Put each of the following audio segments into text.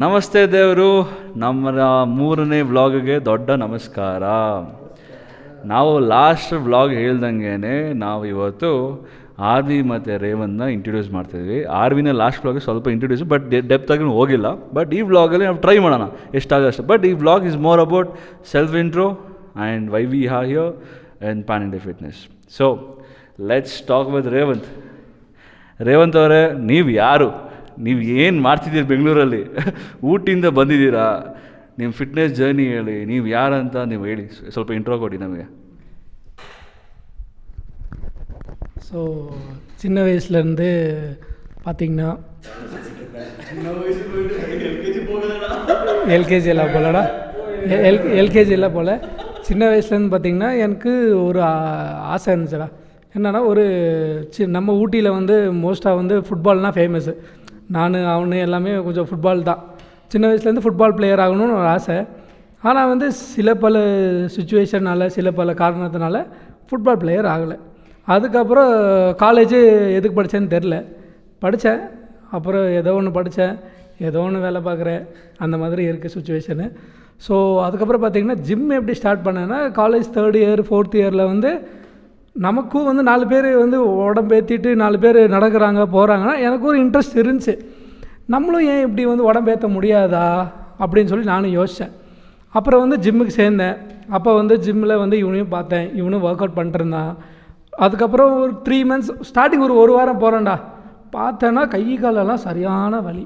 ನಮಸ್ತೆ ದೇವರು, ನಮ್ಮ ಮೂರನೇ ವ್ಲಾಗ್ಗೆ ದೊಡ್ಡ ನಮಸ್ಕಾರ. ನಾವು ಲಾಸ್ಟ್ ವ್ಲಾಗ್ ಹೇಳ್ದಂಗೆ ನಾವು ಇವತ್ತು ಆರ್ವಿ ಮತ್ತು ರೇವಂತ್ನ ಇಂಟ್ರೊಡ್ಯೂಸ್ ಮಾಡ್ತಿದ್ವಿ. ಆರ್ವಿನ ಲಾಸ್ಟ್ ವ್ಲಾಗ್ ಸ್ವಲ್ಪ ಇಂಟ್ರೊಡ್ಯೂಸ್, ಬಟ್ ಡೆಪ್ತಾಗಿ ಹೋಗಿಲ್ಲ. ಬಟ್ ಈ ವ್ಲಾಗಲ್ಲಿ ನಾವು ಟ್ರೈ ಮಾಡೋಣ ಎಷ್ಟಾಗಷ್ಟು. ಬಟ್ ಈ vlog is more about self intro and why we have here and pan India fitness. So let's talk with Revanth. Revanth ಅವರೇ, ನೀವು ಯಾರು? ನೀವು ಏನು ಮಾಡ್ತಿದ್ದೀರಿ ಬೆಂಗಳೂರಲ್ಲಿ? ಊಟಿಂದ ಬಂದಿದ್ದೀರಾ? ನಿಮ್ಮ ಫಿಟ್ನೆಸ್ ಜರ್ನಿ ಹೇಳಿ, ನೀವು ಯಾರಂತ ನೀವು ಹೇಳಿ, ಸ್ವಲ್ಪ ಇಂಟ್ರೋ ಕೊಡಿ ನಮಗೆ. ஸோ சின்ன வயசுலேருந்து பார்த்திங்கன்னா எல்கேஜி எல்லாம் போலடா எல்கேஜி எல்லாம் போல் சின்ன வயசுலேருந்து பார்த்திங்கன்னா எனக்கு ஒரு ஆசை இருந்துச்சுடா. என்னென்னா நம்ம ஊட்டியில் வந்து மோஸ்ட்டாக வந்து ஃபுட்பால்னால் ஃபேமஸ்ஸு. நான் அவனு எல்லாமே கொஞ்சம் ஃபுட்பால் தான். சின்ன வயசுலேருந்து ஃபுட்பால் பிளேயர் ஆகணும்னு ஒரு ஆசை. ஆனால் வந்து சில பல சுச்சுவேஷனால், சில பல காரணத்தினால ஃபுட்பால் பிளேயர் ஆகலை. அதுக்கப்புறம் காலேஜு எதுக்கு படித்தேன்னு தெரில. படித்தேன், அப்புறம் ஏதோ ஒன்று படித்தேன், ஏதோ ஒன்று வேலை பார்க்குறேன், அந்த மாதிரி இருக்குது சுச்சுவேஷனு. ஸோ அதுக்கப்புறம் பார்த்திங்கன்னா ஜிம் எப்படி ஸ்டார்ட் பண்ணேன்னா, காலேஜ் 3rd இயர் 4th இயரில் வந்து நமக்கும் வந்து 4 பேர் வந்து உடம்பேற்றிட்டு 4 பேர் நடக்கிறாங்க போகிறாங்கன்னா எனக்கு ஒரு இன்ட்ரெஸ்ட் இருந்துச்சு. நம்மளும் ஏன் இப்படி வந்து உடம்பேற்ற முடியாதா அப்படின்னு சொல்லி நானும் யோசித்தேன். அப்புறம் வந்து ஜிம்முக்கு சேர்ந்தேன். அப்போ வந்து ஜிம்மில் வந்து இவனையும் பார்த்தேன், இவனும் ஒர்க் அவுட் பண்ணிட்டுருந்தான். அதுக்கப்புறம் ஒரு 3 months ஸ்டார்டிங் ஒரு வாரம் போகிறேன்டா. பார்த்தேன்னா கை காலெல்லாம் சரியான வலி.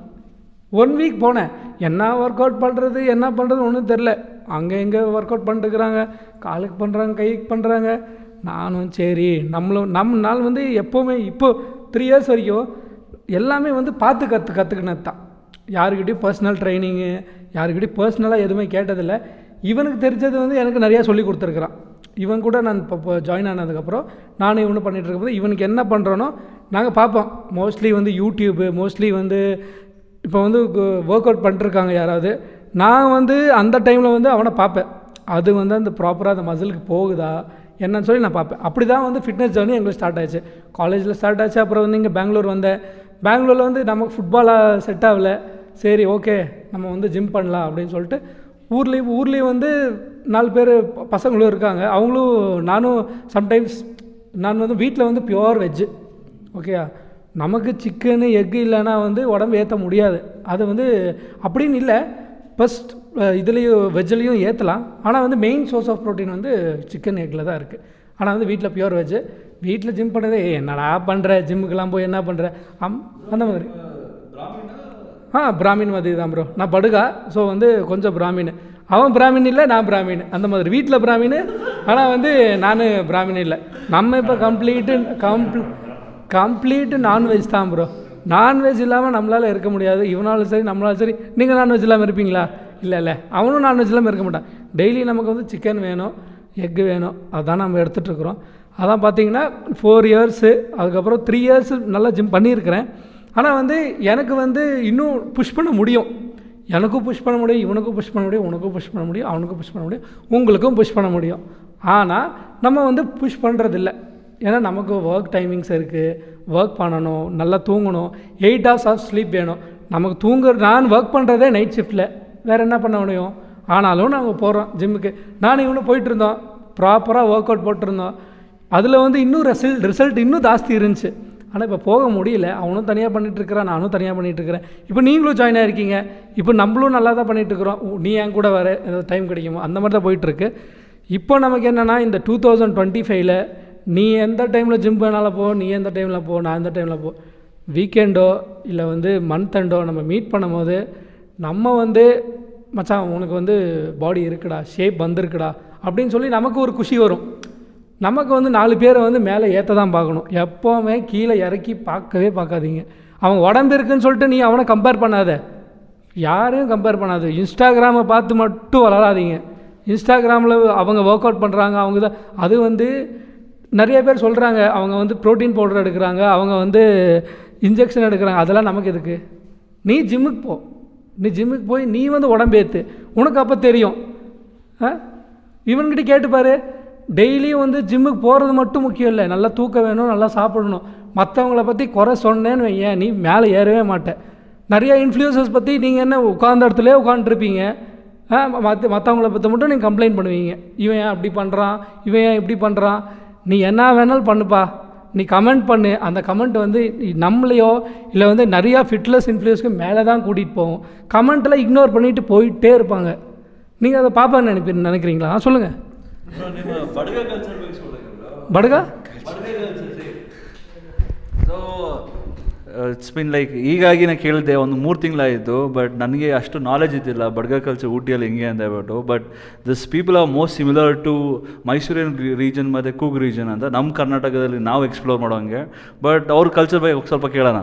1 வீக் போனேன். என்ன ஒர்க் அவுட் பண்ணுறது என்ன பண்ணுறது ஒன்றும் தெரில. அங்கே எங்கே ஒர்க் அவுட் பண்ணிட்டுருக்குறாங்க, காலுக்கு பண்ணுறாங்க, கைக்கு பண்ணுறாங்க. நானும் சரி நம்ம நாள் வந்து எப்போவுமே இப்போ 3 years வரைக்கும் எல்லாமே வந்து பார்த்து கற்றுக்கினது தான். யாருக்கிட்டையும் பர்சனல் ட்ரைனிங்கு, யாருக்கிட்டையும் பர்சனலாக எதுவுமே கேட்டதில்லை. இவனுக்கு தெரிஞ்சது வந்து எனக்கு நிறையா சொல்லி கொடுத்துருக்குறான். இவன் கூட நான் இப்போ ஜாயின் ஆனதுக்கப்புறம் நானும் இவனு பண்ணிகிட்டு இருக்கும்போது இவனுக்கு என்ன பண்ணுறோனோ நாங்கள் பார்ப்போம். மோஸ்ட்லி வந்து யூடியூப்பு, மோஸ்ட்லி வந்து இப்போ வந்து ஒர்க் அவுட் பண்ணிட்டுருக்காங்க யாராவது, நான் வந்து அந்த டைமில் வந்து அவனை பார்ப்பேன். அது வந்து அந்த ப்ராப்பராக அந்த மசிலுக்கு போகுதா என்னன்னு சொல்லி நான் பார்ப்பேன். அப்படி தான் வந்து ஃபிட்னஸ் ஜர்னி எங்களுக்கு ஸ்டார்ட் ஆச்சு. காலேஜில் ஸ்டார்ட் ஆச்சு. அப்புறம் வந்து இங்கே பெங்களூர் வந்தேன். பெங்களூரில் வந்து நமக்கு ஃபுட்பாலாக செட் ஆகலை. சரி ஓகே நம்ம வந்து ஜிம் பண்ணலாம் அப்படின்னு சொல்லிட்டு ஊர்லேயும் வந்து 4 பேர் பசங்களும் இருக்காங்க. அவங்களும் நானும் சம்டைம்ஸ் நான் வந்து வீட்டில் வந்து பியோர் வெஜ்ஜு. ஓகே, நமக்கு சிக்கனு எக்கு இல்லைன்னா வந்து உடம்பு ஏற்ற முடியாது. அது வந்து அப்படின்னு இல்லை, ஃபஸ்ட் இதுலேயும் வெஜ்ஜுலேயும் ஏற்றலாம். ஆனால் வந்து மெயின் சோர்ஸ் ஆஃப் ப்ரோட்டீன் வந்து சிக்கன் எக்கில் தான் இருக்குது. ஆனால் வந்து வீட்டில் பியூர் வெஜ்ஜு. வீட்டில் ஜிம் பண்ணதே என்னடா பண்ணுற, ஜிம்முக்கெல்லாம் போய் என்ன பண்ணுற அந்த மாதிரி. பிராமின் மாதிரி தான் ப்ரோ. நான் படுகா, ஸோ வந்து கொஞ்சம் பிராமின். அவன் பிராமின் இல்லை, நான் பிராமின், அந்த மாதிரி. வீட்டில் பிராமின், ஆனால் வந்து நான் பிராமின் இல்லை. நம்ம இப்போ கம்ப்ளீட்டு நான்வெஜ் தான் ப்ரோ. நான்வெஜ் இல்லாமல் நம்மளால் இருக்க முடியாது. இவனாலும் சரி நம்மளாலும் சரி. நீங்கள் நான்வெஜ் இல்லாமல் இருப்பீங்களா? இல்லை அவனும் நான்வெஜ் இல்லாமல் இருக்க மாட்டான். டெய்லி நமக்கு வந்து சிக்கன் வேணும், எக்கு வேணும். அதுதான் நம்ம எடுத்துகிட்ருக்குறோம். அதான் பார்த்தீங்கன்னா 4 years, அதுக்கப்புறம் 3 years நல்லா ஜிம் பண்ணியிருக்கிறேன். ஆனால் வந்து எனக்கு வந்து இன்னும் புஷ் பண்ண முடியும். எனக்கும் புஷ் பண்ண முடியும், இவனுக்கும் புஷ் பண்ண முடியும், உனக்கும் புஷ் பண்ண முடியும், அவனுக்கும் புஷ் பண்ண முடியும், உங்களுக்கும் புஷ் பண்ண முடியும். ஆனால் நம்ம வந்து புஷ் பண்ணுறதில்ல. ஏன்னா நமக்கு ஒர்க் டைமிங்ஸ் இருக்குது, ஒர்க் பண்ணணும், நல்லா தூங்கணும், 8 hours ஆஃப் ஸ்லீப் வேணும். நமக்கு நான் ஒர்க் பண்ணுறதே நைட் ஷிஃப்ட்டில், வேறு என்ன பண்ண முடியும்? ஆனாலும் நாங்கள் போகிறோம் ஜிம்முக்கு. நான் இவனும் போயிட்டுருந்தோம், ப்ராப்பராக ஒர்க் அவுட் போட்டிருந்தோம். அதில் வந்து இன்னும் ரிசல்ட் இன்னும் ஜாஸ்தி இருந்துச்சு. ஆனால் இப்போ போக முடியல. அவனும் தனியாக பண்ணிகிட்ருக்கிறான், நானும் தனியாக பண்ணிகிட்ருக்கிறேன். இப்போ நீங்களும் ஜாயின் ஆகிருக்கீங்க. இப்போ நம்மளும் நல்லா தான் பண்ணிகிட்ருக்குறோம். நீ என் கூட வர ஏதாவது டைம் கிடைக்குமோ அந்த மாதிரி தான் போயிட்டுருக்கு. இப்போ நமக்கு என்னென்னா இந்த 2025ல் நீ எந்த டைமில் ஜிம் வேணாலும் போ, நீ எந்த டைமில் போ, நான் எந்த டைமில் போ. வீக்கெண்டோ இல்லை வந்து மந்த் எண்டோ நம்ம மீட் பண்ணும் போது நம்ம வந்து மச்சான் உனக்கு வந்து பாடி இருக்குடா, ஷேப் வந்திருக்குடா அப்படின்னு சொல்லி நமக்கு ஒரு குஷி வரும். நமக்கு வந்து 4 பேரை வந்து மேலே ஏற்ற தான் பார்க்கணும். எப்போவுமே கீழே இறக்கி பார்க்காதீங்க. அவன் உடம்பு இருக்குன்னு சொல்லிட்டு நீ அவனை கம்பேர் பண்ணாத, யாரையும் கம்பேர் பண்ணாத. இன்ஸ்டாகிராமை பார்த்து மட்டும் வளராதீங்க. இன்ஸ்டாகிராமில் அவங்க ஒர்க் அவுட் பண்ணுறாங்க, அவங்க தான். அது வந்து நிறைய பேர் சொல்கிறாங்க அவங்க வந்து ப்ரோட்டீன் பவுடர் எடுக்கிறாங்க, அவங்க வந்து இன்ஜெக்ஷன் எடுக்கிறாங்க. அதெல்லாம் நமக்கு எதுக்கு? நீ ஜிம்முக்கு போய் நீ வந்து உடம்பேற்று, உனக்கு அப்போ தெரியும். இவன்கிட்ட கேட்டுப்பார். டெய்லியும் வந்து ஜிம்முக்கு போகிறது மட்டும் முக்கியம் இல்லை, நல்லா தூக்கம் வேணும், நல்லா சாப்பிடணும். மற்றவங்கள பற்றி குறை சொன்னேன்னு வையேன், நீ மேலே ஏறவே மாட்டேன். நிறைய இன்ஃப்ளூயன்சர்ஸ் பற்றி நீங்கள் என்ன உட்கார்ந்த இடத்துல உட்காந்துருப்பீங்க, மற்றவங்கள பற்றி மட்டும் நீங்கள் கம்ப்ளைண்ட் பண்ணுவீங்க. இவன் ஏன் அப்படி பண்ணுறான், இவன் ஏன் இப்படி பண்ணுறான். நீ என்ன வேணாலும் பண்ணுப்பா, நீ கமெண்ட் பண்ணு. அந்த கமெண்ட் வந்து நம்மளையோ இல்லை வந்து நிறையா ஃபிட்னஸ் இன்ஃப்ளூயன்ஸ்க்கு மேலே தான் கூட்டிகிட்டு போகும். கமெண்ட்டெல்லாம் இக்னோர் பண்ணிவிட்டு போயிட்டே இருப்பாங்க. நீங்கள் அதை பார்ப்பான்னு நினைக்கிறீங்களா? சொல்லுங்கள். Badaga so it's been like ಹೀಗಾಗಿ ನಾನು ಕೇಳಿದೆ ಒಂದು 3 ತಿಂಗಳಾಯಿತು, ಬಟ್ ನನಗೆ ಅಷ್ಟು ನಾಲೆಜ್ ಇದ್ದಿಲ್ಲ ಬಡ್ಗ ಕಲ್ಚರ್ ಊಟಿಯಲ್ಲಿ ಹೆಂಗೆ ಅಂತ ಹೇಳ್ಬಿಟ್ಟು. But this people are most similar to Mysurian region ಮತ್ತು ಕೂಗ್ ರೀಜನ್ ಅಂತ ನಮ್ಮ ಕರ್ನಾಟಕದಲ್ಲಿ ನಾವು ಎಕ್ಸ್ಪ್ಲೋರ್ ಮಾಡೋಂಗೆ. ಬಟ್ ಅವ್ರ ಕಲ್ಚರ್ ಬಗ್ಗೆ ಸ್ವಲ್ಪ ಕೇಳೋಣ,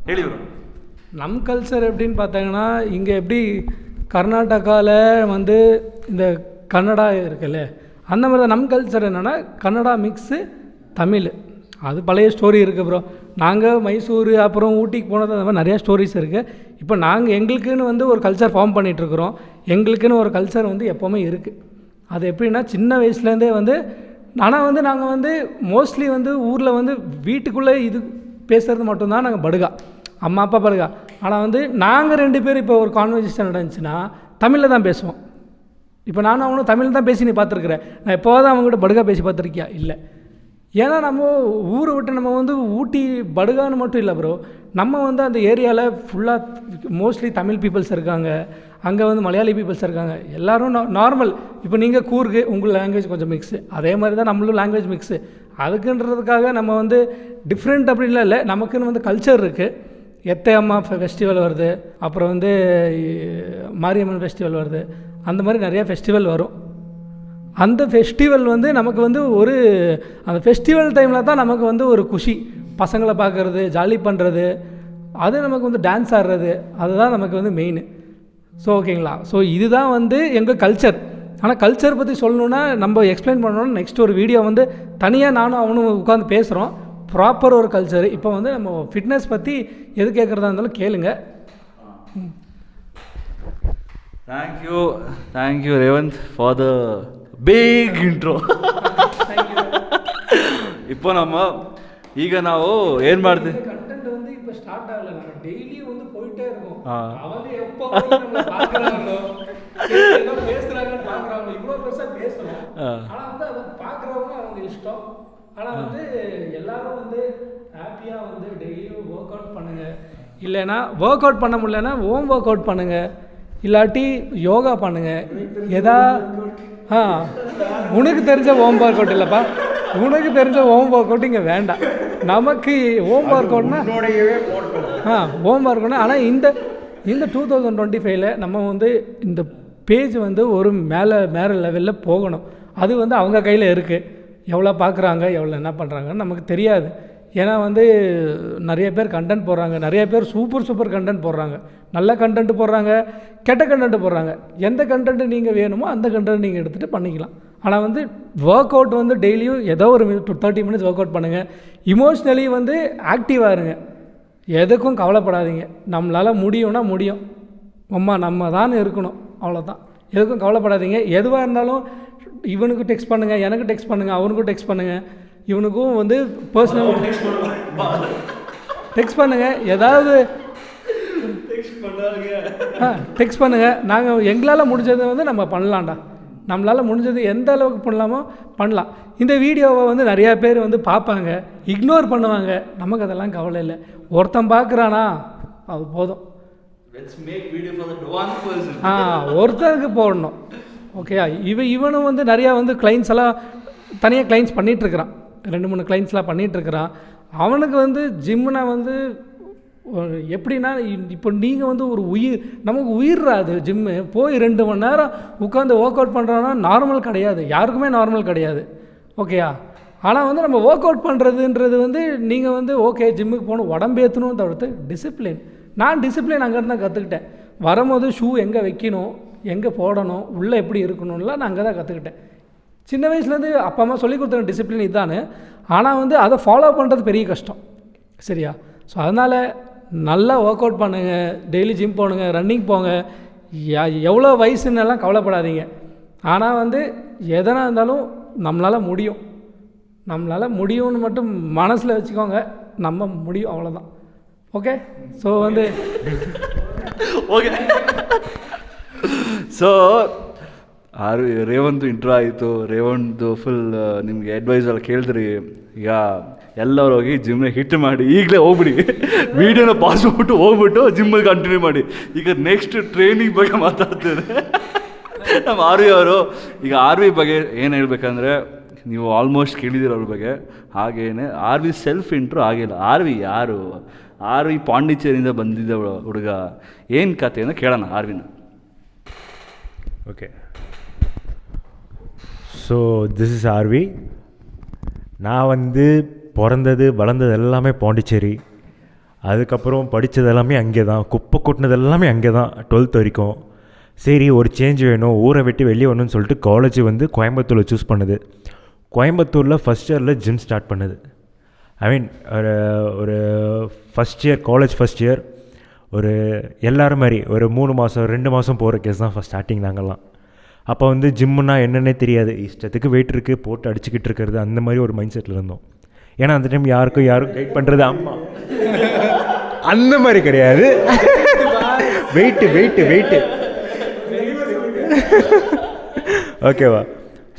ಹೇಳಿ. நம்ம கல்ச்சர் எப்படின்னு பார்த்தாங்கன்னா, இங்கே எப்படி கர்நாடகாவில் வந்து இந்த கன்னடா இருக்குல்ல, அந்த மாதிரி தான் நம்ம கல்ச்சர். என்னென்னா கன்னடா மிக்ஸு தமிழ். அது பழைய ஸ்டோரி இருக்குது ப்ரோ. நாங்கள் மைசூர் அப்புறம் ஊட்டிக்கு போனது அந்த மாதிரி நிறையா ஸ்டோரிஸ் இருக்குது. இப்போ நாங்கள் எங்களுக்குன்னு வந்து ஒரு கல்ச்சர் ஃபார்ம் பண்ணிகிட்ருக்குறோம். எங்களுக்குன்னு ஒரு கல்ச்சர் வந்து எப்போவுமே இருக்குது. அது எப்படின்னா சின்ன வயசுலேருந்தே வந்து, ஆனால் வந்து நாங்கள் வந்து மோஸ்ட்லி வந்து ஊரில் வந்து வீட்டுக்குள்ளே இது பேசுகிறது மட்டும்தான் நாங்கள் படுகா, அம்மா அப்பா படுகா. ஆனால் வந்து நாங்கள் 2 பேர் இப்போ ஒரு கான்வர்சேஷன் நடந்துச்சுன்னா தமிழில் தான் பேசுவோம். இப்போ நானும் அவனும் தமிழ் தான் பேசி நீ பார்த்துருக்குறேன். நான் எப்போவாது அவங்ககிட்ட படுகா பேசி பார்த்துருக்கியா? இல்லை. ஏன்னா நம்ம ஊரை விட்டு நம்ம வந்து ஊட்டி படுகான்னு மட்டும் இல்லை ப்ரோ, நம்ம வந்து அந்த ஏரியாவில் ஃபுல்லாக மோஸ்ட்லி தமிழ் பீப்புள்ஸ் இருக்காங்க, அங்கே வந்து மலையாளி பீப்புள்ஸ் இருக்காங்க. எல்லோரும் நார்மல். இப்போ நீங்கள் கூர்கு உங்கள் லாங்குவேஜ் கொஞ்சம் மிக்ஸு, அதே மாதிரி தான் நம்மளும் லாங்குவேஜ் மிக்ஸு. அதுக்குன்றதுக்காக நம்ம வந்து டிஃப்ரெண்ட் அப்படின்லாம் இல்லை. நமக்குன்னு வந்து கல்ச்சர் இருக்குது. எத்தை அம்மா ஃபெஸ்டிவல் வருது, அப்புறம் வந்து மாரியம்மன் ஃபெஸ்டிவல் வருது, அந்த மாதிரி நிறையா ஃபெஸ்டிவல் வரும். அந்த ஃபெஸ்டிவல் வந்து நமக்கு வந்து ஒரு அந்த ஃபெஸ்டிவல் டைமில் தான் நமக்கு வந்து ஒரு குஷி. பசங்களை பார்க்குறது, ஜாலி பண்ணுறது, அது நமக்கு வந்து டான்ஸ் ஆடுறது, அதுதான் நமக்கு வந்து மெயின். ஸோ ஓகேங்களா. ஸோ இதுதான் வந்து எங்கள் கல்ச்சர். ஆனால் கல்ச்சர் பற்றி சொல்லணுன்னா நம்ம எக்ஸ்பிளைன் பண்ணணும்னா நெக்ஸ்ட் ஒரு வீடியோ வந்து தனியாக நானும் அவனும் உட்காந்து பேசுகிறோம். ப்ராப்பர் ஒரு கல்ச்சர். இப்போ வந்து நம்ம ஃபிட்னஸ் பற்றி எது கேட்குறதா இருந்தாலும் கேளுங்க. Thank you Revanth for the big intro. இப்போ ನಾವು ಏನು ಮಾಡ್ತೀವಿ, ಕಂಟೆಂಟ್ வந்து இப்போ ஸ்டார்ட் ಆಗಲ್ಲ. நம்ம டெய்லி வந்து போயிட்டே இருக்கோம். அவங்க எப்போ நம்ம பார்க்குறாங்களோ, ஏதோ பேசுகிறாங்கன்னு பார்க்குறாங்க, இவ்வளோ பெருசாக பேசுகிறோம். ஆனால் வந்து அதை பார்க்குறவங்க அவங்க இஷ்டம். ஆனால் வந்து எல்லாரும் வந்து ஹாப்பியாக வந்து டெய்லியும் ஒர்க் அவுட் பண்ணுங்கள். இல்லைன்னா ஒர்க் அவுட் பண்ண முடியலன்னா ஹோம் ஒர்க் அவுட் பண்ணுங்கள், இல்லாட்டி யோகா பண்ணுங்கள். உனக்கு தெரிஞ்ச ஹோம் ஒர்க் அவுட் இல்லைப்பா, உனக்கு தெரிஞ்ச ஹோம் ஒர்க் அவுட் இங்கே வேண்டாம். நமக்கு ஹோம் ஒர்க் அவுட்னா ஹோம் ஒர்க் அவுட்னா. ஆனால் இந்த 2025 நம்ம வந்து இந்த பேஜ் வந்து ஒரு மேலே லெவலில் போகணும். அது வந்து அவங்க கையில் இருக்குது. எவ்வளோ பார்க்குறாங்க, எவ்வளோ என்ன பண்ணுறாங்கன்னு நமக்கு தெரியாது. ஏன்னா வந்து நிறைய பேர் கண்டென்ட் போடுறாங்க, நிறைய பேர் சூப்பர் கண்டென்ட் போடுறாங்க, நல்ல கண்டென்ட் போடுறாங்க, கெட்ட கண்டென்ட் போடுறாங்க. எந்த கண்டென்ட் நீங்கள் வேணுமோ அந்த கண்டென்ட் நீங்கள் எடுத்துகிட்டு பண்ணிக்கலாம். ஆனால் வந்து ஒர்க் அவுட் வந்து டெய்லியும் ஏதோ ஒரு 30 மினிட்ஸ் ஒர்க் அவுட் பண்ணுங்கள். இமோஷ்னலி வந்து ஆக்டிவாக இருங்க, எதுக்கும் கவலைப்படாதீங்க. நம்மளால் முடியும்னா முடியும், அம்மா நம்ம தான் இருக்கணும், அவ்வளோதான். எதுக்கும் கவலைப்படாதீங்க. எதுவாக இருந்தாலும் இவனுக்கு டெக்ஸ்ட் பண்ணுங்கள், எனக்கு டெக்ஸ்ட் பண்ணுங்கள், அவனுக்கும் டெக்ஸ்ட் பண்ணுங்கள், இவனுக்கும் வந்து பர்சனல் டெக்ஸ்ட் பண்ணுங்கள். ஏதாவது டெக்ஸ்ட் பண்ணுங்கள். நாங்கள் எங்களால் முடிஞ்சதை வந்து நம்ம பண்ணலாம்டா. நம்மளால் முடிஞ்சது எந்த அளவுக்கு பண்ணலாமோ பண்ணலாம். இந்த வீடியோவை வந்து நிறையா பேர் வந்து பார்ப்பாங்க, இக்னோர் பண்ணுவாங்க. நமக்கு அதெல்லாம் கவலை இல்லை. ஒருத்தன் பார்க்குறானா அது போதும். ஒருத்தருக்கு போடணும். ஓகேயா. இவனும் வந்து நிறையா வந்து கிளைண்ட்ஸ் எல்லாம் தனியாக கிளைண்ட்ஸ் பண்ணிகிட்ருக்கிறான், 2-3 கிளைண்ட்ஸ்லாம் பண்ணிகிட்ருக்கிறான். அவனுக்கு வந்து ஜிம்முனா வந்து எப்படின்னா, இப்போ நீங்கள் வந்து ஒரு நமக்கு உயிர்றாது ஜிம்மு. போய் 2 மணி நேரம் உட்காந்து ஒர்க் அவுட் பண்ணுறோன்னா நார்மல் கிடையாது, யாருக்குமே நார்மல் கிடையாது. ஓகேயா. ஆனால் வந்து நம்ம ஒர்க் அவுட் பண்ணுறதுன்றது வந்து நீங்கள் வந்து ஓகே ஜிம்முக்கு போகணும், உடம்பு ஏற்றணும், தவிர்த்து டிசிப்ளின். நான் டிசிப்ளின் அங்கேருந்து தான் கற்றுக்கிட்டேன். வரும்போது ஷூ எங்கே வைக்கணும், எங்கே போடணும், உள்ளே எப்படி இருக்கணும்லாம் நான் அங்கே தான் கற்றுக்கிட்டேன். சின்ன வயசுலேருந்து அப்பா அம்மா சொல்லி கொடுத்த டிசிப்ளின் இதுதானே. ஆனால் வந்து அதை ஃபாலோ பண்ணுறது பெரிய கஷ்டம். சரியா. ஸோ அதனால் நல்லா ஒர்க் அவுட் பண்ணுங்கள், டெய்லி ஜிம் போனுங்க, ரன்னிங் போங்க. எவ்வளோ வயசுன்னெல்லாம் கவலைப்படாதீங்க. ஆனால் வந்து எதனா இருந்தாலும் நம்மளால் முடியும்னு மட்டும் மனசில் வச்சுக்கோங்க. நம்ம முடியும், அவ்வளோதான். ಓಕೆ ಸೊ ಒಂದು ಓಕೆ ಸೊ ರೇವಂತ್ ಇಂಟ್ರೋ ಆಯಿತು. ರೇವಂತ್ ಫುಲ್ ನಿಮಗೆ ಅಡ್ವೈಸ್ ಎಲ್ಲ ಕೇಳಿದ್ರಿ. ಈಗ ಎಲ್ಲರೂ ಹೋಗಿ ಜಿಮ್ನ ಹಿಟ್ ಮಾಡಿ ಈಗಲೇ ಹೋಗ್ಬಿಡಿ, ವೀಡಿಯೋನ ಪಾಸ್ ಮಾಡ್ಬಿಟ್ಟು ಹೋಗ್ಬಿಟ್ಟು ಜಿಮ್ಮಲ್ಲಿ ಕಂಟಿನ್ಯೂ ಮಾಡಿ. ಈಗ ನೆಕ್ಸ್ಟ್ ಟ್ರೈನಿಂಗ್ ಬಗ್ಗೆ ಮಾತಾಡ್ತೇನೆ ನಮ್ಮ ಆರ್ ವಿ ಅವರು. ಈಗ ಆರ್ ವಿ ಬಗ್ಗೆ ಏನು ಹೇಳ್ಬೇಕಂದ್ರೆ, ನೀವು ಆಲ್ಮೋಸ್ಟ್ ಕೇಳಿದ್ದೀರ ಅವ್ರ ಬಗ್ಗೆ. ಹಾಗೇನೆ ಆರ್ ವಿ ಸೆಲ್ಫ್ ಇಂಟ್ರೋ ಆಗಿಲ್ಲ. ಆರ್ ವಿ ಯಾರು? ಆರ್ ವಿ ಪಾಂಡಿಚೇರಿಯಿಂದ ಬಂದಿದ್ದ ಹುಡುಗ. ಏನು ಕತೆ ಅಂತ ಕೇಳೋಣ ಆರ್ ವಿನ. Okay, so this is RV. நான் வந்து பிறந்தது வளர்ந்தது எல்லாமே பாண்டிச்சேரி. அதுக்கப்புறம் படித்தது எல்லாமே அங்கே தான். குப்பை கொட்டினது எல்லாமே அங்கே தான் 12th வரைக்கும். சரி, ஒரு சேஞ்ச் வேணும், ஊரை விட்டு வெளியே வரணும்னு சொல்லிட்டு காலேஜ் வந்து கோயம்புத்தூரில் சூஸ் பண்ணுது. கோயம்புத்தூரில் ஃபஸ்ட் இயரில் ஜிம் ஸ்டார்ட் பண்ணுது. ஐ மீன் ஒரு first year, college first year, ஒரு எல்லோரும் மாதிரி ஒரு 3 மாதம் 2 மாதம் போகிற கேஸ் தான் ஃபஸ்ட் ஸ்டார்டிங். நாங்கள்லாம் அப்போ வந்து ஜிம்முன்னா என்னென்னே தெரியாது. இஷ்டத்துக்கு வெயிட் இருக்குது போட்டு அடிச்சுக்கிட்டு இருக்கிறது, அந்த மாதிரி ஒரு மைண்ட் செட்டில் இருந்தோம். ஏன்னா அந்த டைம் யாரும் கைட் பண்ணுறது அம்மா, அந்த மாதிரி கிடையாது. வெயிட்டு ஓகேவா?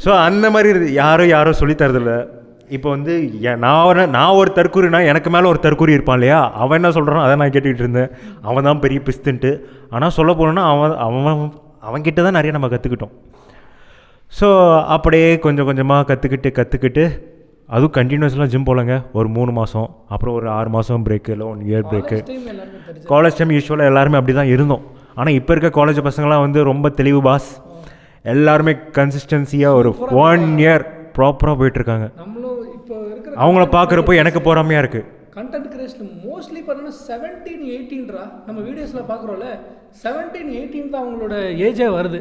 ஸோ அந்த மாதிரி யாரும் சொல்லித்தரதில்ல. இப்போ வந்து நான் ஒரு தற்கூரினா எனக்கு மேலே ஒரு தற்கூரி இருப்பான் இல்லையா, அவன் என்ன சொல்கிறானோ அதை நான் கேட்டுக்கிட்டு இருந்தேன். அவன் தான் பெரிய பிஸ்துன்ட்டு. ஆனால் சொல்ல போனோன்னா அவன்கிட்ட தான் நிறைய நம்ம கற்றுக்கிட்டோம். ஸோ அப்படியே கொஞ்சம் கொஞ்சமாக கற்றுக்கிட்டு அதுவும் கண்டினியூஸ்லாம் ஜிம் போகலங்க. ஒரு 3 மாதம், அப்புறம் ஒரு 6 மாதம் பிரேக்கு, இல்லை 1 இயர் பிரேக்கு. காலேஜ் டைம் யூஸ்வலாக எல்லாருமே அப்படி தான் இருந்தோம். ஆனால் இப்போ இருக்க காலேஜ் பசங்களாம் வந்து ரொம்ப தெளிவு பாஸ். எல்லாருமே கன்சிஸ்டன்சியாக ஒரு 1 இயர் ப்ராப்பராக போயிட்டுருக்காங்க. அவங்கள பார்க்குறப்போ எனக்கு பொறாமையாக இருக்குது. கண்டென்ட் கிரியேஷன் மோஸ்ட்லி பார்த்தீங்கன்னா 17-18 நம்ம வீடியோஸில் பார்க்குறோம்ல, 17-18 தான் அவங்களோட ஏஜே வருது.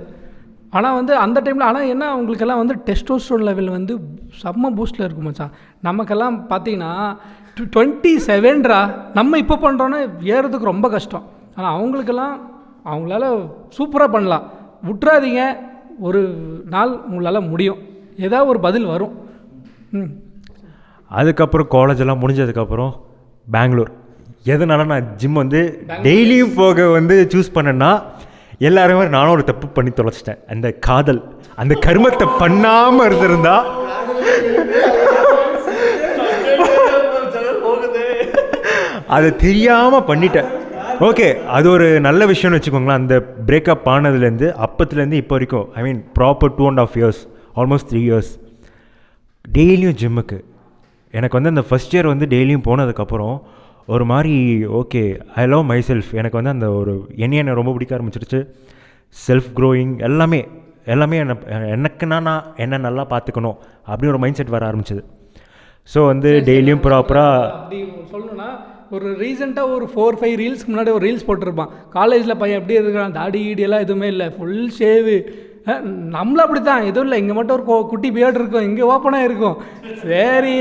ஆனால் வந்து அந்த டைமில் ஆனால் என்ன அவங்களுக்கெல்லாம் வந்து டெஸ்டோஸ்டரோன் லெவல் வந்து செம்ம பூஸ்டில் இருக்கும் மச்சான். நமக்கெல்லாம் பார்த்தீங்கன்னா 27 நம்ம இப்போ பண்ணுறோன்னா ஏறதுக்கு ரொம்ப கஷ்டம். ஆனால் அவங்களுக்கெல்லாம் அவங்களால சூப்பராக பண்ணலாம். விட்டுறாதீங்க, ஒரு நாள் உங்களால் முடியும், ஏதாவது ஒரு பதில் வரும். அதுக்கப்புறம் காலேஜெல்லாம் முடிஞ்சதுக்கப்புறம் பெங்களூர். எதனால நான் ஜிம் வந்து டெய்லியும் போக வந்து சூஸ் பண்ணேன்னா, எல்லாருமே நானும் ஒரு தப்பு பண்ணி தொலைச்சிட்டேன். அந்த காதல், அந்த கர்மத்தை பண்ணாமல் இருந்திருந்தா அதை தெரியாமல் பண்ணிட்டேன். ஓகே, அது ஒரு நல்ல விஷயம்னு வச்சுக்கோங்களேன். அந்த பிரேக்கப் ஆனதுலேருந்து அப்பத்துலேருந்து இப்போ வரைக்கும், ஐ மீன் ப்ராப்பர் 2.5 இயர்ஸ், ஆல்மோஸ்ட் 3 இயர்ஸ் டெய்லியும் ஜிம்முக்கு. எனக்கு வந்து அந்த ஃபஸ்ட் இயர் வந்து டெய்லியும் போனதுக்கப்புறம் ஒரு மாதிரி okay, I love my self. எனக்கு வந்து அந்த ஒரு என்னை ரொம்ப பிடிக்க ஆரம்பிச்சிருச்சு. செல்ஃப் க்ரோயிங் எல்லாமே எனக்குன்னா நான் என்ன நல்லா பார்த்துக்கணும் அப்படின்னு ஒரு மைண்ட் செட் வர ஆரம்பிச்சிது. ஸோ வந்து டெய்லியும் ப்ராப்பராக அப்படி சொல்லணும்னா, ஒரு ரீசெண்டாக ஒரு 4-5 ரீல்ஸ்க்கு முன்னாடி ஒரு ரீல்ஸ் போட்டிருப்பான். காலேஜில் பையன் எப்படி இருக்கிறான், தாடி ஈடியெல்லாம் எதுவுமே இல்லை, ஃபுல் ஷேவு. நம்மளும் அப்படி தான், எதுவும் இல்லை, இங்கே மட்டும் ஒரு குட்டி பியர்டு இருக்கும், இங்கே ஓப்பனாக இருக்கும், சரி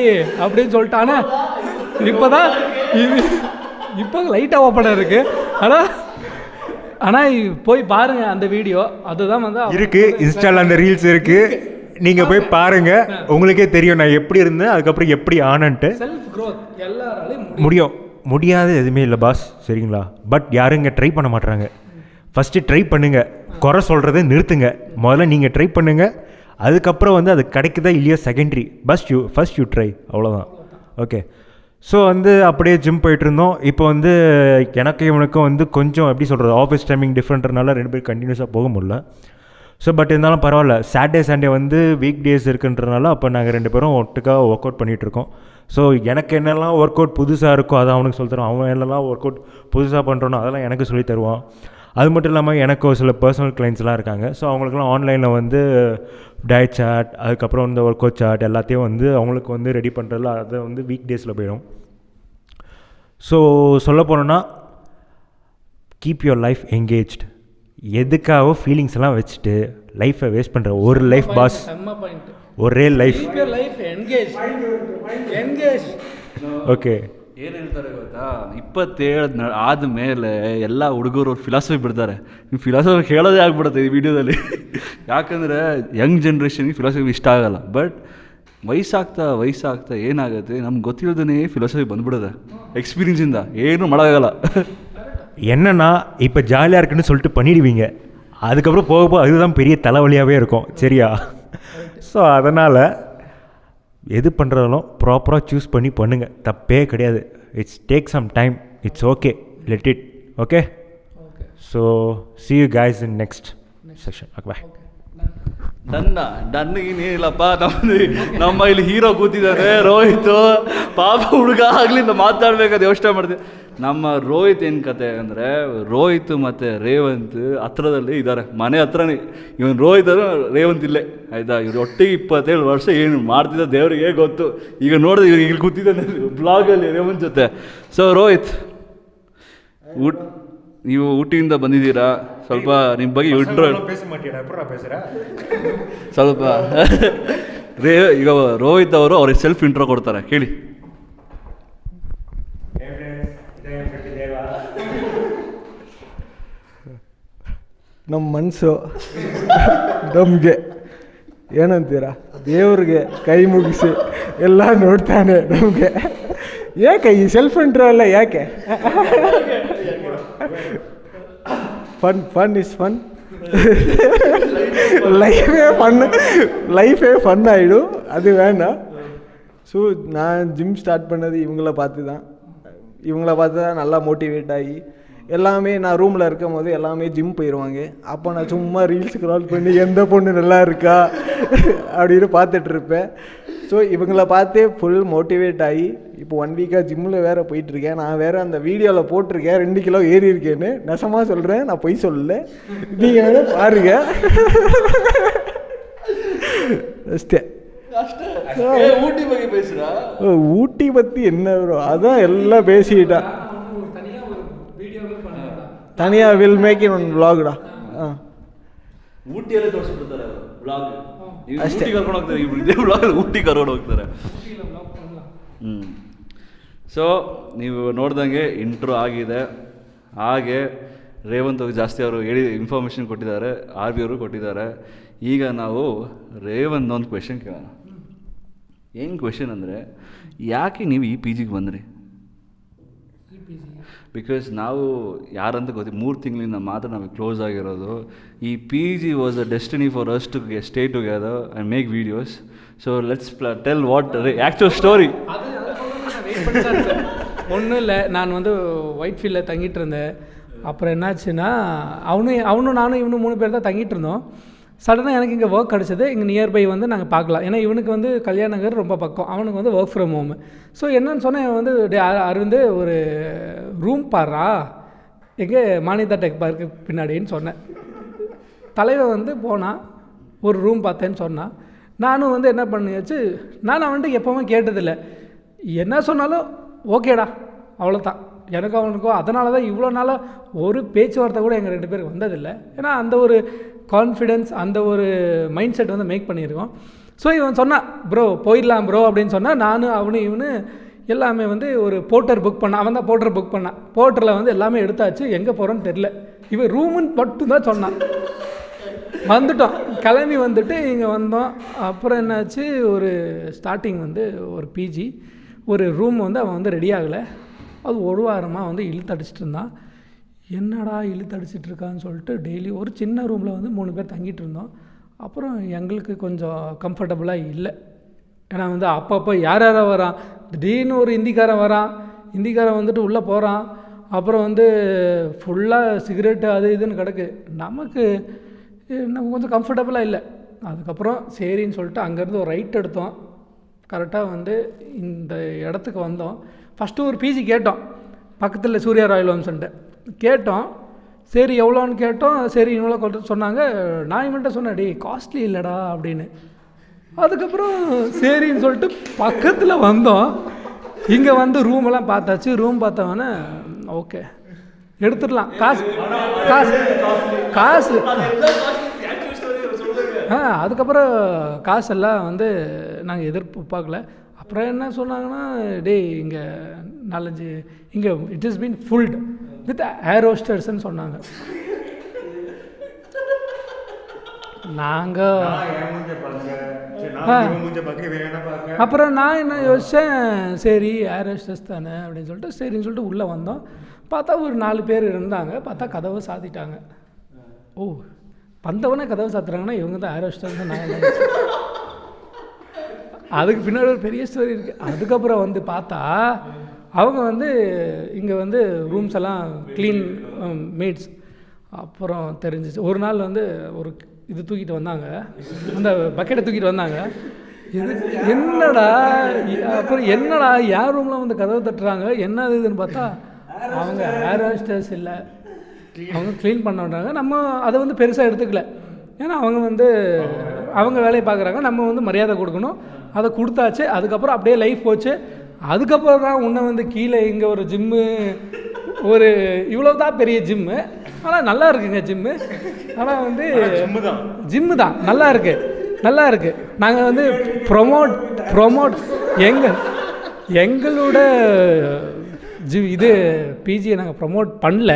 அப்படின்னு சொல்லிட்டானே. இப்போ லைட்டாக ஓப்பனாக இருக்குது. ஆனால் போய் பாருங்கள் அந்த வீடியோ, அதுதான் வந்து இருக்குது. இன்ஸ்டாவில் அந்த ரீல்ஸ் இருக்குது, நீங்கள் போய் பாருங்கள், உங்களுக்கே தெரியும் நான் எப்படி இருந்தேன், அதுக்கப்புறம் எப்படி ஆனன்ட்டு. செல்ஃப் க்ரோத் எல்லாராலையும் முடியாது எதுவுமே இல்லை பாஸ், சரிங்களா? பட் யாரும் இங்கே ட்ரை பண்ண மாட்டுறாங்க. ஃபஸ்ட்டு ட்ரை பண்ணுங்கள், குறை சொல்கிறத நிறுத்துங்க. முதல்ல நீங்கள் ட்ரை பண்ணுங்கள், அதுக்கப்புறம் வந்து அது கிடைக்குதா இல்லையா செகண்டரி. ஃபஸ்ட் யூ ட்ரை, அவ்வளோதான். ஓகே, ஸோ வந்து அப்படியே ஜிம் போயிட்டுருந்தோம். இப்போ வந்து இவனுக்கும் வந்து கொஞ்சம் எப்படி சொல்கிறது, ஆஃபீஸ் டைமிங் டிஃப்ரெண்ட்னால 2 பேரும் கண்டினியூஸாக போக முடியல. ஸோ பட் இருந்தாலும் பரவாயில்ல, சாட்டர்டே சண்டே வந்து வீக் டேஸ் இருக்குன்றனால அப்போ நாங்கள் 2 பேரும் ஒட்டுக்காக ஒர்க் அவுட் பண்ணிகிட்ருக்கோம். ஸோ எனக்கு என்னெல்லாம் ஒர்க் அவுட் புதுசாக இருக்கோ அதை அவனுக்கு சொல்லி தருவான். அவன் என்னெல்லாம் ஒர்க் அவுட் புதுசாக பண்ணுறோன்னோ அதெல்லாம் எனக்கு சொல்லி தருவான். அது மட்டும் இல்லாமல் எனக்கு ஒரு சில பர்சனல் கிளைண்ட்ஸ்லாம் இருக்காங்க. ஸோ அவங்களுக்குலாம் ஆன்லைனில் வந்து டயட் சார்ட், அதுக்கப்புறம் இந்த ஒர்க் அவுட் சார்ட் எல்லாத்தையும் வந்து அவங்களுக்கு வந்து ரெடி பண்ணுறதுல அதை வந்து வீக் டேஸில் போயிடும். ஸோ சொல்ல போனோன்னா, கீப் யுவர் லைஃப் என்கேஜ்டு. எதுக்காக ஃபீலிங்ஸ் எல்லாம் வச்சுட்டு லைஃப்பை வேஸ்ட் பண்ணுற ஒரு லைஃப் பாஸ், ஒரே லைஃப். ಓಕೆ, ಏನು ಹೇಳ್ತಾರೆ ಗೊತ್ತಾ, 27 ಆದಮೇಲೆ ಎಲ್ಲ ಹುಡುಗರು ಒಂದು ಫಿಲಾಸಫಿ ಬಿಡ್ತಾರೆ. ನೀವು ಫಿಲಾಸಫಿ ಹೇಳೋದೇ ಆಗ್ಬಿಡುತ್ತೆ ಈ ವಿಡಿಯೋದಲ್ಲಿ. ಯಾಕಂದರೆ ಯಂಗ್ ಜನ್ರೇಷನ್ಗೆ ಫಿಲಾಸಫಿ ಇಷ್ಟ ಆಗಲ್ಲ. ಬಟ್ ವಯಸ್ಸಾಗ್ತಾ ಏನಾಗುತ್ತೆ ನಮ್ಗೆ ಗೊತ್ತಿಲ್ಲದೇ ಫಿಲಾಸಫಿ ಬಂದ್ಬಿಡುತ್ತೆ எக்ஸ்பீரியன்ஸிಂದ ಏನು ಮಾಡೋಕ್ಕಾಗಲ್ಲ. என்னன்னா இப்போ ஜாலியாக இருக்குன்னு சொல்லிட்டு பண்ணிடுவீங்க, அதுக்கப்புறம் போக போக அதுதான் பெரிய தலைவலியாகவே இருக்கும். சரியா? ஸோ அதனால் எது பண்ணுறதாலும் ப்ராப்பராக சூஸ் பண்ணி பண்ணுங்கள், தப்பே கிடையாது. It's take some time, it's okay, let it. Okay, so see you guys in next section. Okay, bye. ಡನ್ನಿಗೇನಿಲ್ಲಪ್ಪ. ನಮ್ಮ ಇಲ್ಲಿ ಹೀರೋ ಕೂತಿದ್ದಾನೆ ರೋಹಿತ್, ಪಾಪ ಹುಡುಗ ಆಗ್ಲಿಂದ ಮಾತಾಡ್ಬೇಕಾದ ಯೋಚನೆ ಮಾಡ್ತೀವಿ. ನಮ್ಮ ರೋಹಿತ್ ಏನು ಕತೆ ಅಂದರೆ, ರೋಹಿತ್ ಮತ್ತು ರೇವಂತ್ ಹತ್ರದಲ್ಲಿ ಇದ್ದಾರೆ, ಮನೆ ಹತ್ರನೇ. ಇವನು ರೋಹಿತ್ ರೇವಂತ್ ಇಲ್ಲೇ ಆಯಿತಾ. ಇವ್ರು ಒಟ್ಟಿಗೆ 27 ವರ್ಷ ಏನು ಮಾಡ್ತಿದ್ದ ದೇವರಿಗೆ ಗೊತ್ತು. ಈಗ ನೋಡಿದ್ರೆ ಇವ್ರು ಇಲ್ಲಿ ಕೂತಿದ್ದಾನೆ ಬ್ಲಾಗಲ್ಲಿ ರೇವಂತ್ ಜೊತೆ. ಸೊ ರೋಹಿತ್, ನೀವು ಊಟಿಯಿಂದ ಬಂದಿದ್ದೀರಾ, ಸ್ವಲ್ಪ ನಿಮ್ಮ ಬಗ್ಗೆ ಸ್ವಲ್ಪ ಈಗ ರೋಹಿತ್ ಅವರು ಅವ್ರಿಗೆ ಸೆಲ್ಫ್ ಇಂಟ್ರೋ ಕೊಡ್ತಾರೆ, ಕೇಳಿ. ನಮ್ಮ ಮನಸ್ಸು ನಮಗೆ ಏನಂತೀರಾ, ದೇವ್ರಿಗೆ ಕೈ ಮುಗಿಸಿ ಎಲ್ಲ ನೋಡ್ತಾನೆ ನಮಗೆ. ಯಾಕೆ ಈ ಸೆಲ್ಫ್ ಇಂಟ್ರೋ ಎಲ್ಲ ಯಾಕೆ? Fun is fun. லைஃபே ஃபன் ஆகிடும், அது வேண்டாம். ஸோ நான் ஜிம் ஸ்டார்ட் பண்ணது இவங்கள பார்த்து தான் நல்லா மோட்டிவேட் ஆகி எல்லாமே. நான் ரூமில் இருக்கும் போது எல்லாமே ஜிம் போயிடுவாங்க. அப்போ நான் சும்மா ரீல்ஸ் ஸ்க்ரால் பண்ணி எந்த பொண்ணு நல்லா இருக்கா அப்படின்னு பார்த்துட்ருப்பேன். ஸோ இவங்கள பார்த்தே ஃபுல் மோட்டிவேட் ஆகி இப்போ 1 வீக்காக ஜிம்மில் வேறு போயிட்டுருக்கேன். நான் வேறு அந்த வீடியோவில் போட்டிருக்கேன் 2 கிலோ ஏறி இருக்கேன்னு. நெசமாக சொல்கிறேன், நான் பொய் சொல்லலை, நீங்கள் வேணா பாருங்க. ஊட்டி பற்றி என்ன வரும், அதான் எல்லாம் பேசிக்கிட்டா. தனியாக வில் மேக் இன் ஒன் ವ್ಲಾಗ್டா. ಊಟಿಯಲ್ಲೇ ತೋರಿಸ್ಬಿಡ್ತಾರೆ ವ್ಲಾಗ್. ಊಟಿ ಕರ್ಕೊಂಡು ಹೋಗ್ತಾರೆ, ಇದೇ ವ್ಲಾಗಲ್ಲಿ ಊಟಿ ಕರ್ಕೊಂಡು ಹೋಗ್ತಾರೆ. ಸೊ ನೀವು ನೋಡ್ದಂಗೆ ಇಂಟ್ರೋ ಆಗಿದೆ. ಹಾಗೆ ರೇವಂತ್ ಜಾಸ್ತಿ ಅವರು ಹೇಳಿ ಇನ್ಫಾರ್ಮೇಷನ್ ಕೊಟ್ಟಿದ್ದಾರೆ, ಆರ್ ಬಿ ಅವರು ಕೊಟ್ಟಿದ್ದಾರೆ. ಈಗ ನಾವು ರೇವಂತ್ ಒಂದು ಕ್ವೆಶನ್ ಕೇಳೋಣ. ಏನು ಕ್ವೆಶನ್ ಅಂದರೆ, ಯಾಕೆ ನೀವು ಈ ಪಿ ಜಿಗೆ ಬಂದ್ರಿ? ಬಿಕಾಸ್ ನಾವು ಯಾರಂತ ಗೊತ್ತಿ 3 ತಿಂಗಳಿಂದ ಮಾತ್ರ ನಾವು ಕ್ಲೋಸ್ ಆಗಿರೋದು. ಈ P G was a destiny for us to stay together and make videos. So let's tell what actual story. ஒன்றும் இல்லை, நான் வந்து ஒயிட் ஃபீல்டில் தங்கிட்டு இருந்தேன். அப்புறம் என்னாச்சுன்னா, அவனும் நானும் இவனும் 3 பேர் தான் தங்கிட்டு இருந்தோம். சடனாக எனக்கு இங்கே ஒர்க் கிடச்சிது. இங்கே நியர்பை வந்து நாங்கள் பார்க்கலாம். ஏன்னா இவனுக்கு வந்து கல்யாண நகர் ரொம்ப பக்கம், அவனுக்கு வந்து ஒர்க் ஃப்ரம் ஹோமு. ஸோ என்னன்னு சொன்னேன், வந்து அரவிந்து ஒரு ரூம் பாடுறா எங்கே மானிதா டெக் பார்க்கு பின்னாடின்னு சொன்னேன். தலைவன் வந்து போனான், ஒரு ரூம் பார்த்தேன்னு சொன்னான். நானும் வந்து என்ன பண்ணியாச்சு, நான் அவன்கிட்ட எப்போவுமே கேட்டதில்லை, என்ன சொன்னாலும் ஓகேடா அவ்வளோதான். எனக்கு அவனுக்கும் அதனால தான் இவ்வளோ நாளாக ஒரு பேச்சுவார்த்தை கூட எங்கள் 2 பேருக்கு வந்ததில்லை. ஏன்னா அந்த ஒரு கான்ஃபிடென்ஸ், அந்த ஒரு மைண்ட் செட் வந்து மேக் பண்ணியிருக்கோம். ஸோ இவன் சொன்னான், ப்ரோ போயிடலாம் ப்ரோ அப்படின்னு சொன்னால், நானும் இவனு எல்லாமே வந்து ஒரு போர்ட்டர் புக் பண்ணான். அவன் தான் போர்ட்டர் புக் பண்ணான். போர்ட்டரில் வந்து எல்லாமே எடுத்தாச்சு, எங்கே போகிறோன்னு தெரில. இவன் ரூமுன்னு மட்டும் தான் சொன்னான். வந்துட்டோம், கிளம்பி வந்துட்டு இங்கே வந்தோம். அப்புறம் என்னாச்சு, ஒரு ஸ்டார்டிங் வந்து ஒரு பிஜி ஒரு ரூம் வந்து அவன் வந்து ரெடி ஆகலை. அது 1 வாரமாக வந்து இழுத்தடிச்சிட்டு இருந்தான். என்னடா இழுத்தடிச்சிட்ருக்கான்னு சொல்லிட்டு டெய்லி ஒரு சின்ன ரூமில் வந்து 3 பேர் தங்கிட்டு இருந்தோம். அப்புறம் எங்களுக்கு கொஞ்சம் கம்ஃபர்டபுளாக இல்லை. ஏன்னா வந்து அப்பப்போ யார் வரான், திடீர்னு ஒரு இந்திக்காரன் வரான், இந்திக்காரன் வந்துட்டு உள்ளே போகிறான். அப்புறம் வந்து ஃபுல்லாக சிகரெட்டு அது இதுன்னு கிடக்கு. நமக்கு கொஞ்சம் கம்ஃபர்டபுளாக இல்லை. அதுக்கப்புறம் சரின்னு சொல்லிட்டு அங்கேருந்து ஒரு ரைட் எடுத்தோம். கரெக்டாக வந்து இந்த இடத்துக்கு வந்தோம். ஃபஸ்ட்டு ஒரு பிஜி கேட்டோம், பக்கத்தில் சூர்யா ராயல் ஹோம்ஸ்ன்ட்டு கேட்டோம். சரி எவ்வளோன்னு கேட்டோம். சரி இவ்வளோ சொன்னாங்க. நான் இவன்கிட்ட சொன்னேன், டே காஸ்ட்லி இல்லைடா அப்படின்னு. அதுக்கப்புறம் சரின்னு சொல்லிட்டு பக்கத்தில் வந்தோம். இங்கே வந்து ரூமெல்லாம் பார்த்தாச்சு. ரூம் பார்த்தவொன்னே ஓகே எடுத்துடலாம், காசு காசு காசு அதுக்கப்புறம் காசெல்லாம் வந்து நாங்கள் எதிர்பார்க்கல. அப்புறம் என்ன சொன்னாங்கன்னா, டேய் இங்கே 4-5 இங்கே it is been filled with air ஹோஸ்டர்ஸ்ன்னு சொன்னாங்க. நாங்கள் அப்புறம் நான் என்ன யோசித்தேன், சரி ஏர் ஹோஸ்டஸ் தானே அப்படின்னு சொல்லிட்டு சரின்னு சொல்லிட்டு உள்ளே வந்தோம். பார்த்தா ஒரு 4 பேர் இருந்தாங்க. பார்த்தா கதவை சாத்திட்டாங்க. ஓ, வந்தவொடனே கதவை சாத்துறாங்கன்னா இவங்க தான் ஏர் ஹோஸ்டஸ் தான். நான் அதுக்கு பின்னாடி ஒரு பெரிய ஸ்டோரி இருக்குது. அதுக்கப்புறம் வந்து பார்த்தா அவங்க வந்து இங்கே வந்து ரூம்ஸ் எல்லாம் க்ளீன் மேட்ஸ். அப்புறம் தெரிஞ்சிச்சு ஒரு நாள் வந்து ஒரு இது தூக்கிட்டு வந்தாங்க, அந்த பக்கெட்டை தூக்கிட்டு வந்தாங்க. இது என்னடா, அப்புறம் என்னடா யார் ரூமில் வந்து கதவை தட்டுறாங்க, என்ன இதுன்னு பார்த்தா அவங்க ஏர் ஹோஸ்டஸ் இல்லை, அவங்க க்ளீன் பண்ண விட்டாங்க. நம்ம அதை வந்து பெருசாக எடுத்துக்கல, ஏன்னா அவங்க வந்து அவங்க வேலையை பார்க்குறாங்க, நம்ம வந்து மரியாதை கொடுக்கணும். அதை கொடுத்தாச்சு. அதுக்கப்புறம் அப்படியே லைஃப் போச்சு. அதுக்கப்புறம் தான் உன்னை வந்து கீழே இங்கே ஒரு ஜிம்மு, ஒரு இவ்வளோ தான் பெரிய ஜிம்மு, ஆனால் நல்லா இருக்குங்க ஜிம்மு. ஆனால் வந்து ஜிம்மு தான் நல்லா இருக்குது. நாங்கள் வந்து ப்ரொமோட் எங்களோட இது பிஜியை நாங்கள் ப்ரொமோட் பண்ணல.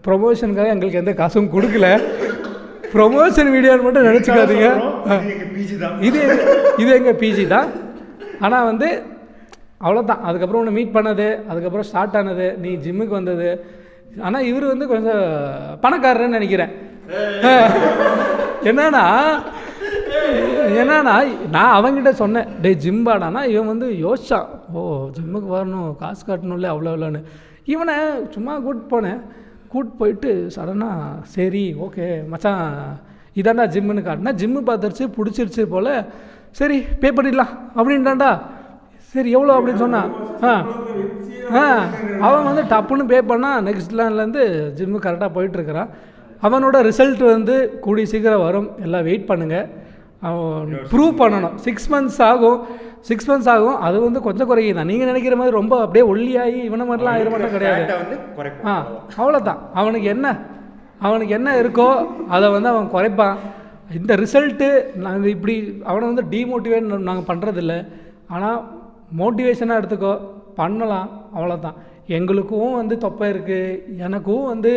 ப்ரொமோஷனுக்காக எங்களுக்கு எந்த காசும் கொடுக்கல. ப்ரொமோஷன் வீடியோன்னு மட்டும் நினச்சிக்காதீங்க. இது எங்கள் பிஜி தான். ஆனால் வந்து அவ்வளோதான். அதுக்கப்புறம் ஒன்று மீட் பண்ணது, அதுக்கப்புறம் ஸ்டார்ட் ஆனது, நீ ஜிம்முக்கு வந்தது. ஆனால் இவர் வந்து கொஞ்சம் பணக்காரன்னு நினைக்கிறேன். என்னன்னா நான் அவங்ககிட்ட சொன்னேன், டே ஜிம் பாடானா, இவன் வந்து யோசிச்சான், ஓ ஜிம்முக்கு வரணும், காசு காட்டணும்ல அவ்வளோ இவ்வளோன்னு. இவனை சும்மா கூட்டு போயிட்டு சடனாக சரி ஓகே மச்சான் இதாண்டா ஜிம்முன்னு காட்டினா, ஜிம்மு பார்த்துருச்சு, பிடிச்சிருச்சு போல், சரி பே பண்ணிடலாம் அப்படின்ட்டான்டா. சரி எவ்வளோ அப்படின்னு சொன்னான். அவன் வந்து டப்புன்னு பே பண்ணால் நெக்ஸ்ட் லேண்ட்லேருந்து ஜிம்மு கரெக்டாக போயிட்டுருக்கிறான். அவனோட ரிசல்ட் வந்து கூடிய சீக்கிரம் வரும், எல்லாம் வெயிட் பண்ணுங்கள். அவன் ப்ரூவ் பண்ணணும். 6 months ஆகும். அது வந்து கொஞ்சம் குறையும் தான். நீங்கள் நினைக்கிற மாதிரி ரொம்ப அப்படியே ஒல்லியாகி இவனை மாதிரிலாம் ஆயிரம் மட்டும் கிடையாது. அவ்வளோதான். அவனுக்கு என்ன இருக்கோ அதை வந்து அவன் குறைப்பான். இந்த ரிசல்ட்டு நாங்கள் இப்படி அவனை வந்து டீமோட்டிவேட் நாங்கள் பண்ணுறதில்ல. ஆனால் மோட்டிவேஷனாக எடுத்துக்கோ, பண்ணலாம், அவ்வளோதான். எங்களுக்கும் வந்து தொப்பை இருக்குது, எனக்கும் வந்து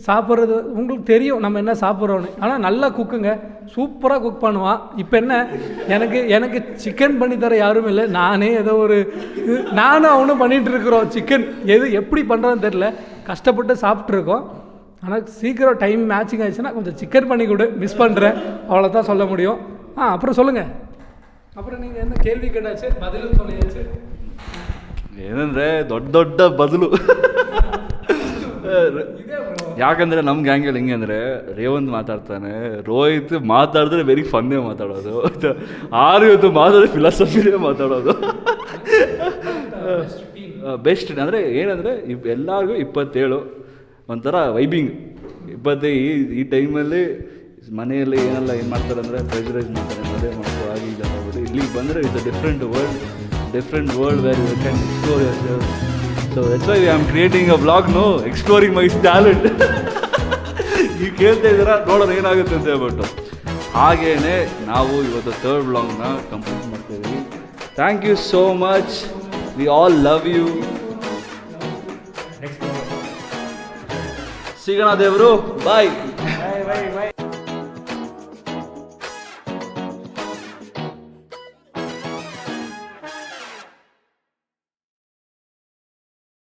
சாப்பிட்றது உங்களுக்கு தெரியும் நம்ம என்ன சாப்பிட்றோன்னு. ஆனால் நல்லா குக்குங்க, சூப்பராக குக் பண்ணுவான். இப்போ என்ன எனக்கு சிக்கன் பண்ணி தர யாரும் இல்லை, நானே ஏதோ ஒரு நானும் அவனும் பண்ணிகிட்ருக்குறோம். சிக்கன் எப்படி பண்ணுறோன்னு தெரில, கஷ்டப்பட்டு சாப்பிட்ருக்கோம். ஆனால் சீக்கிரம் டைம் மேட்சிங் ஆயிடுச்சுன்னா கொஞ்சம் சிக்கன் பண்ணி கொடு, மிஸ் பண்ணுறேன், அவ்வளோதான் சொல்ல முடியும். அப்புறம் சொல்லுங்கள். அப்புறம் நீங்கள் என்ன ಕೇಳ್ವಿ ಕೇಳಾಚೆ ಬದಲು சொல்லியாச்சு. ಏನಂದರೆ ದೊಡ್ಡ ಬದಲು. ಯಾಕಂದರೆ ನಮ್ಮ ಗ್ಯಾಂಗಲ್ಲಿ ಹೆಂಗೆ ಅಂದರೆ ರೇವಂತ್ ಮಾತಾಡ್ತಾನೆ, ರೋಹಿತ್ ಮಾತಾಡಿದ್ರೆ ವೆರಿ ಫನ್ನೇ ಮಾತಾಡೋದು, ಆರು ಇವತ್ತು ಮಾತಾಡಿದ್ರೆ ಫಿಲಾಸಫಿನೇ ಮಾತಾಡೋದು. ಬೆಸ್ಟ್ ಅಂದರೆ ಏನಂದರೆ ಎಲ್ಲರಿಗೂ 27 ಒಂಥರ ವೈಬಿಂಗ್. 25 ಈ ಟೈಮಲ್ಲಿ ಮನೆಯಲ್ಲಿ ಏನೆಲ್ಲ ಏನು ಮಾಡ್ತಾರೆ ಅಂದರೆ ಪ್ರೆಷರೈಸ್ ಮಾಡ್ತಾರೆ, ಮದುವೆ ಮಾಡ್ಕೋ ಆಗಿ ಇಲ್ಲ ಹೋಗ್ಬಿಟ್ಟು ಇಲ್ಲಿಗೆ ಬಂದರೆ it's a different world where you can explore yourself. So that's why I am creating a vlog, no exploring my talent. ನೀವು ಕೇಳ್ತಾ ಇದ್ದೀರಾ, ನೋಡೋಣ ಏನಾಗುತ್ತೆ ಅಂತ ಹೇಳ್ಬಿಟ್ಟು. ಹಾಗೇನೆ ನಾವು ಇವತ್ತು 3rd ವ್ಲಾಗ್ನ ಕಂಪ್ಲೀಟ್ ಮಾಡ್ತಾಯಿದ್ದೀವಿ. Thank you so much, we all love you. ಸಿಗೋಣ ದೇವರು, ಬಾಯ್.